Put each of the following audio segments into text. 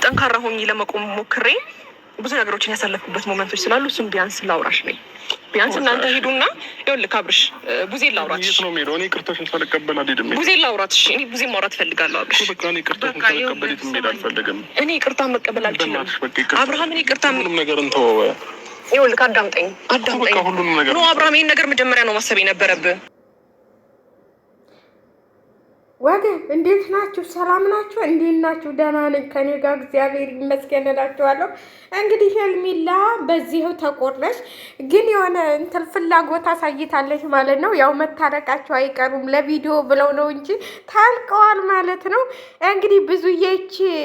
ጠንካራ ሆኜ ለመቆም ሞክሬ ብዙ ነገሮችን ያሳለፍኩበት ሞመንቶች ስላሉ እሱም ቢያንስ ላውራሽ ነኝ። ቢያንስ እናንተ ሄዱና ይኸውልህ አብርሽ ቡዜን ላውራትሽ ነው የሚሄደው። እኔ ቅርታሽን ሳልቀበል አልሄድም። ቡዜን ላውራትሽ እኔ ቡዜን ማውራት እፈልጋለሁ። አብርሽ በቃ እኔ ቅርታሽን ሳልቀበል የትም መሄድ አልፈልግም። እኔ ቅርታ መቀበል አልችልም። አብርሃም እኔ ቅርታ ሁሉም ነገር እንተወው። ይኸውልህ አዳምጠኝ። በቃ ሁሉንም ነገር ነው አብርሃም፣ ይሄን ነገር መጀመሪያ ነው ማሰብ የነበረብህ። ወገን እንዴት ናችሁ? ሰላም ናችሁ? እንዴት ናችሁ? ደህና ነኝ ከኔ ጋር እግዚአብሔር ይመስገን እላችኋለሁ። እንግዲህ ሄርሜላ በዚህው ተቆረሽ ግን የሆነ እንትን ፍላጎት አሳይታለች ማለት ነው። ያው መታረቃቸው አይቀሩም ለቪዲዮ ብለው ነው እንጂ ታልቀዋል ማለት ነው። እንግዲህ ብዙዬ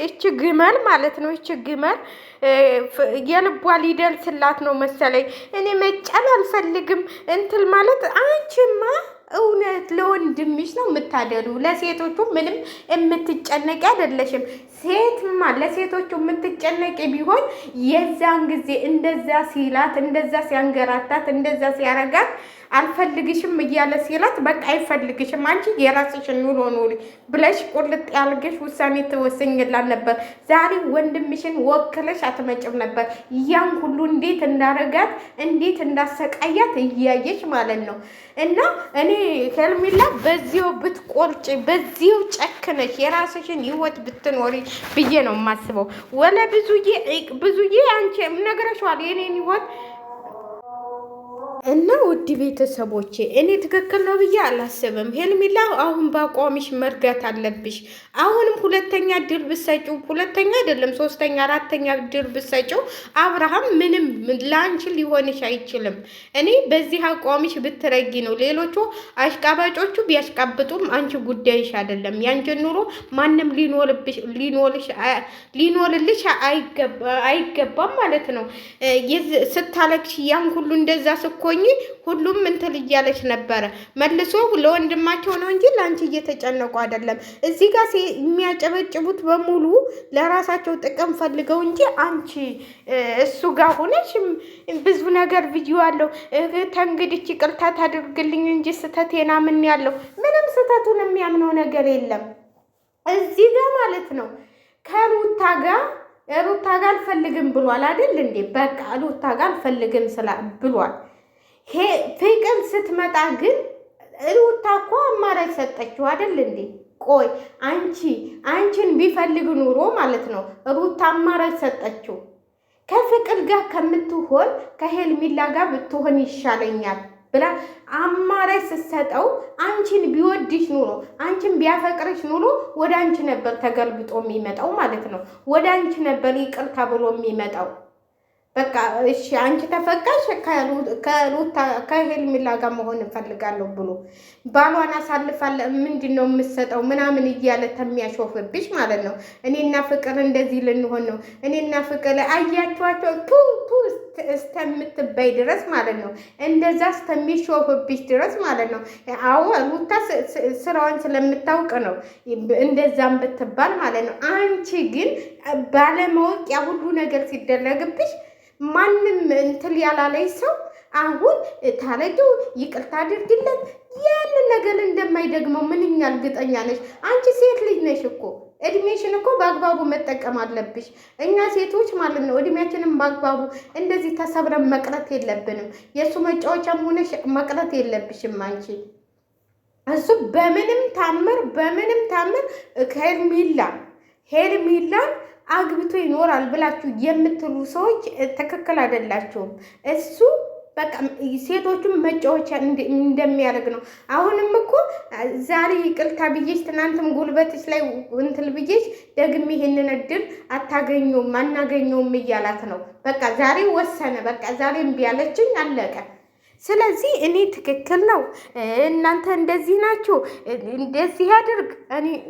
እች ግመል ማለት ነው እች ግመል የልቧ ሊደርስላት ነው መሰለኝ። እኔ መጫን አልፈልግም እንትል ማለት አንቺማ እውነት ለወንድምሽ ነው የምታደሉ። ለሴቶቹ ምንም የምትጨነቂ አይደለሽም። ሴትማ ለሴቶቹ የምትጨነቂ ቢሆን የዛን ጊዜ እንደዛ ሲላት፣ እንደዛ ሲያንገራታት፣ እንደዛ ሲያረጋት አልፈልግሽም እያለ ሲላት በቃ አይፈልግሽም አንቺ የራስሽን ኑሮ ኑሪ ብለሽ ቁልጥ ያልገሽ ውሳኔ ትወሰኝላት ነበር። ዛሬ ወንድምሽን ወክለሽ አትመጭም ነበር። ያን ሁሉ እንዴት እንዳረጋት እንዴት እንዳሰቃያት እያየሽ ማለት ነው። እና እኔ ሄርሜላ በዚሁ ብትቆርጭ በዚሁ ጨክነሽ የራስሽን ህይወት ብትኖሪ ብዬ ነው የማስበው። ወለ ብዙዬ አንቺ ነግረሽዋል የኔን ህይወት እና ውድ ቤተሰቦቼ እኔ ትክክል ነው ብዬ አላስብም። ሄርሜላ አሁን በአቋምሽ መርጋት አለብሽ። አሁንም ሁለተኛ ድል ብትሰጪው፣ ሁለተኛ አይደለም ሶስተኛ አራተኛ ድል ብትሰጪው አብርሃም ምንም ላንቺ ሊሆንሽ አይችልም። እኔ በዚህ አቋምሽ ብትረጊ ነው። ሌሎቹ አሽቃባጮቹ ቢያሽቃብጡም አንቺ ጉዳይሽ አይደለም። ያንቺን ኑሮ ማንም ሊኖርልሽ አይገባም ማለት ነው። ስታለቅሽ ያን ሁሉ እንደዛ ስኮ ሁሉም እንትን እያለች ነበረ። መልሶ ለወንድማቸው ነው እንጂ ለአንቺ እየተጨነቁ አይደለም። እዚህ ጋር የሚያጨበጭቡት በሙሉ ለራሳቸው ጥቅም ፈልገው እንጂ አንቺ እሱ ጋር ሆነሽ ብዙ ነገር ቪዲዮ አለው ተንግዲች ይቅርታ ታድርግልኝ እንጂ ስተቴና ምን ያለው ምንም ስተቱን የሚያምነው ነገር የለም። እዚህ ጋር ማለት ነው ከሩታ ጋር አልፈልግም ብሏል አይደል እንዴ? በቃ ሩታ ጋር አልፈልግም ብሏል። ፍቅር ስትመጣ ግን ሩታ እኮ አማራጭ ሰጠችው አይደል እንዴ? ቆይ አንቺን ቢፈልግ ኑሮ ማለት ነው ሩታ አማራጭ ሰጠችው። ከፍቅር ጋር ከምትሆን ከሄርሜላ ጋር ብትሆን ይሻለኛል ብላ አማራጭ ስትሰጠው አንቺን ቢወድሽ ኑሮ አንቺን ቢያፈቅርሽ ኑሮ ወደ አንቺ ነበር ተገልብጦ የሚመጣው ማለት ነው። ወደ አንቺ ነበር ይቅርታ ብሎ የሚመጣው። በቃ እሺ አንቺ ተፈቃሽ ከሄርሜላ ጋር መሆን እፈልጋለሁ ብሎ ባሏን አሳልፋለ ምንድነው የምትሰጠው ምናምን እያለ ተሚያሾፍብሽ ማለት ነው። እኔና ፍቅር እንደዚህ ልንሆን ነው እኔና ፍቅር አያችኋቸው ቱ እስከምትበይ ድረስ ማለት ነው። እንደዛ እስከሚሾፍብሽ ድረስ ማለት ነው። አዎ ሩታ ስራዋን ስለምታውቅ ነው እንደዛም ብትባል ማለት ነው። አንቺ ግን ባለማወቅ ያ ሁሉ ነገር ሲደረግብሽ ማንም እንትን ያላለኝ ሰው አሁን ታረጁ ይቅርታ አድርግለት ያንን ነገር እንደማይደግመው ምንኛ እርግጠኛ ነሽ? አንቺ ሴት ልጅ ነሽ እኮ እድሜሽን እኮ በአግባቡ መጠቀም አለብሽ። እኛ ሴቶች ማለት ነው እድሜያችንን በአግባቡ እንደዚህ ተሰብረን መቅረት የለብንም። የእሱ መጫወቻም ሆነሽ መቅረት የለብሽም አንቺ። እሱ በምንም ታምር ሄርሜላን አግብቶ ይኖራል ብላችሁ የምትሉ ሰዎች ትክክል አይደላችሁም። እሱ በቃ ሴቶቹን መጫወቻ እንደሚያደርግ ነው። አሁንም እኮ ዛሬ ይቅርታ ብዬሽ ትናንትም ጉልበትሽ ላይ እንትን ብዬሽ ደግሜ ይሄንን እድል አናገኘውም እያላት ነው። በቃ ዛሬ ወሰነ። በቃ ዛሬ እምቢ አለችኝ አለቀ። ስለዚህ እኔ ትክክል ነው እናንተ እንደዚህ ናችሁ እንደዚህ ያድርግ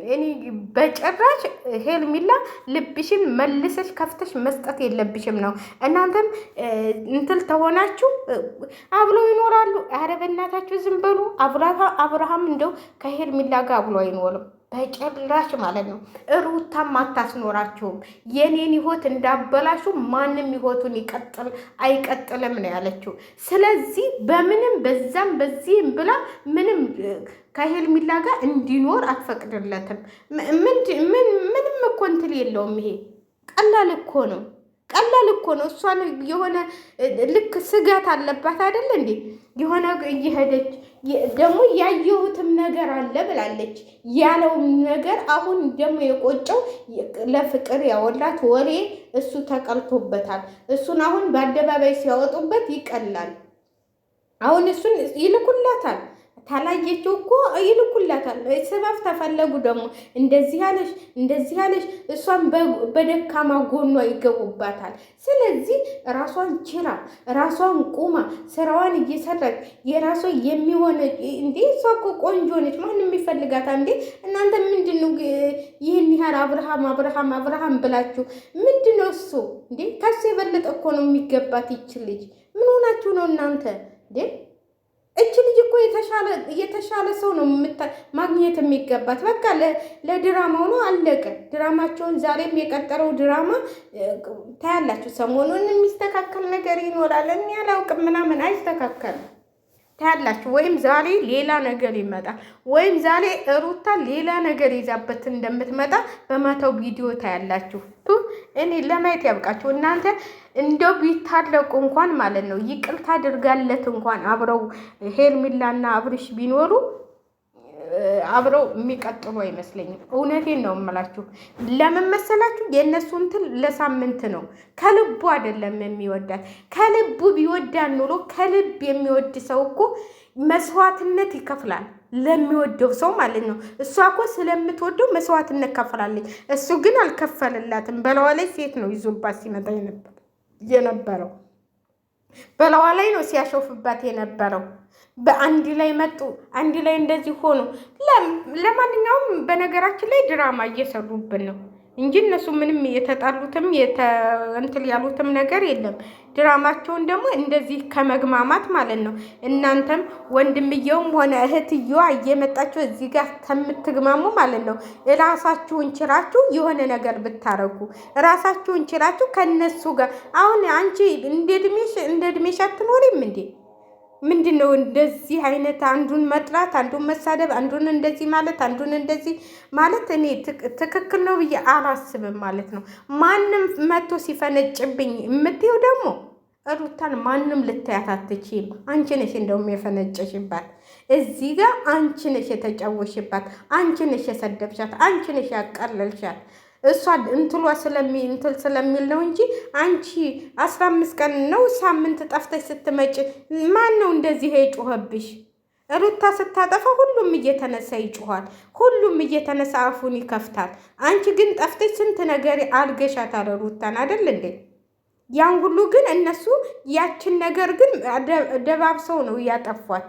እኔ በጭራሽ ሄርሜላ ልብሽን መልሰሽ ከፍተሽ መስጠት የለብሽም ነው። እናንተም እንትን ተሆናችሁ አብለው ይኖራሉ። ኧረ በእናታችሁ ዝም በሉ። አብርሃም እንደው ከሄርሜላ ጋር አብሎ አይኖርም በጭራሽ ማለት ነው። ሩታም አታስኖራችሁም። የኔን ህይወት እንዳበላሹ ማንም ህይወቱን አይቀጥልም ነው ያለችው። ስለዚህ በምንም በዛም በዚህም ብላ ምንም ከሄርሜላ ጋር እንዲኖር አትፈቅድለትም። ምንም እኮ እንትን የለውም ይሄ ቀላል እኮ ነው። ቀላል እኮ ነው። እሷን የሆነ ልክ ስጋት አለባት አይደል እንዴ? የሆነ እየሄደች ደግሞ ያየሁትም ነገር አለ ብላለች። ያለውም ነገር አሁን ደግሞ የቆጨው ለፍቅር ያወላት ወሬ እሱ ተቀልቶበታል። እሱን አሁን በአደባባይ ሲያወጡበት ይቀላል። አሁን እሱን ይልኩላታል። ታላየችው እኮ ይልኩላታል። ሰበብ ተፈለጉ ደግሞ እንደዚህ ያለሽ እሷን በደካማ ጎኗ ይገቡባታል። ስለዚህ ራሷን ችላ ራሷን ቁማ ስራዋን እየሰራች የራሷ የሚሆነ እንዴ እሷ እኮ ቆንጆ ነች። ማንም ይፈልጋታል እንዴ? እናንተ ምንድነው ይህን ያህል አብርሃም ብላችሁ ምንድነው እሱ እንዴ? ከሱ የበለጠ እኮ ነው የሚገባት ይችል ልጅ። ምን ሆናችሁ ነው እናንተ እንዴ? እች ልጅ እኮ የተሻለ ሰው ነው ማግኘት የሚገባት። በቃ ለድራማው ነው አለቀ። ድራማቸውን ዛሬም የቀጠረው ድራማ ታያላችሁ። ሰሞኑን የሚስተካከል ነገር ይኖራል። እኔ አላውቅም ምናምን አይስተካከልም። ታያላችሁ። ወይም ዛሬ ሌላ ነገር ይመጣል፣ ወይም ዛሬ ሩታ ሌላ ነገር ይዛበት እንደምትመጣ በማታው ቪዲዮ ታያላችሁ። እኔ ለማየት ያብቃችሁ። እናንተ እንደው ቢታለቁ እንኳን ማለት ነው ይቅርታ አድርጋለት እንኳን አብረው ሄርሜላና አብርሽ ቢኖሩ አብረው የሚቀጥሉ አይመስለኝም። እውነቴን ነው የምላችሁ። ለምን መሰላችሁ? የእነሱ እንትን ለሳምንት ነው፣ ከልቡ አይደለም የሚወዳት። ከልቡ ቢወዳት ኑሮ ከልብ የሚወድ ሰው እኮ መስዋዕትነት ይከፍላል ለሚወደው ሰው ማለት ነው። እሷ እኮ ስለምትወደው መስዋዕትነት ከፍላለች። እሱ ግን አልከፈልላትም። በለዋ ላይ ሴት ነው ይዞባት ሲመጣ የነበረው፣ በለዋ ላይ ነው ሲያሾፍባት የነበረው። በአንድ ላይ መጡ፣ አንድ ላይ እንደዚህ ሆኑ። ለማንኛውም በነገራችን ላይ ድራማ እየሰሩብን ነው እንጂ እነሱ ምንም የተጣሉትም እንትን ያሉትም ነገር የለም። ድራማቸውን ደግሞ እንደዚህ ከመግማማት ማለት ነው። እናንተም ወንድምየውም ሆነ እህትየዋ እየመጣችሁ እዚህ ጋር ከምትግማሙ ማለት ነው ራሳችሁን ችላችሁ የሆነ ነገር ብታረጉ፣ ራሳችሁን ችላችሁ ከነሱ ጋር አሁን አንቺ እንደ እድሜሽ አትኖሪም እንዴ? ምንድነው እንደዚህ አይነት አንዱን መጥላት፣ አንዱን መሳደብ፣ አንዱን እንደዚህ ማለት፣ አንዱን እንደዚህ ማለት እኔ ትክክል ነው ብዬ አላስብም ማለት ነው። ማንም መጥቶ ሲፈነጭብኝ የምትይው ደግሞ ሩታን ማንም ልታያት አትችይም። አንቺ ነሽ እንደውም የፈነጨሽባት እዚህ ጋር አንቺ ነሽ የተጫወሽባት፣ አንቺ ነሽ የሰደብሻት፣ አንቺ ነሽ ያቀለልሻት። እሷ እንትሏ ስለሚል ነው እንጂ አንቺ 15 ቀን ነው ሳምንት ጠፍተሽ ስትመጭ ማን ነው እንደዚህ የጮኸብሽ? ሩታ ስታጠፋ ሁሉም እየተነሳ ይጮኋል። ሁሉም እየተነሳ አፉን ይከፍታል። አንቺ ግን ጠፍተሽ ስንት ነገር አልገሻታል ሩታን አይደል እንዴ? ያን ሁሉ ግን እነሱ ያችን ነገር ግን ደባብሰው ነው ያጠፏት።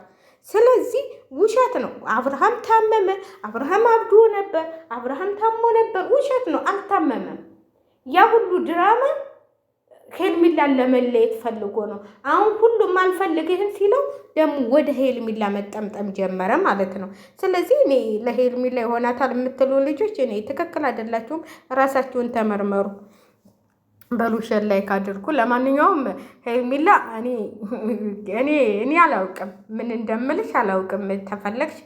ስለዚህ ውሸት ነው። አብርሃም ታመመ፣ አብርሃም አብዶ ነበር፣ አብርሃም ታሞ ነበር። ውሸት ነው፣ አልታመመም። ያ ሁሉ ድራማ ሄርሜላን ለመለየት ፈልጎ ነው። አሁን ሁሉም አልፈልግህም ሲለው ደግሞ ወደ ሄርሜላ መጠምጠም ጀመረ ማለት ነው። ስለዚህ እኔ ለሄርሜላ ይሆናታል የምትሉ ልጆች እኔ ትክክል አይደላችሁም። ራሳችሁን ተመርመሩ። በሉሸን ላይ ካድርጉ። ለማንኛውም ሄርሜላ እኔ አላውቅም፣ ምን እንደምልሽ አላውቅም። ተፈለግሽ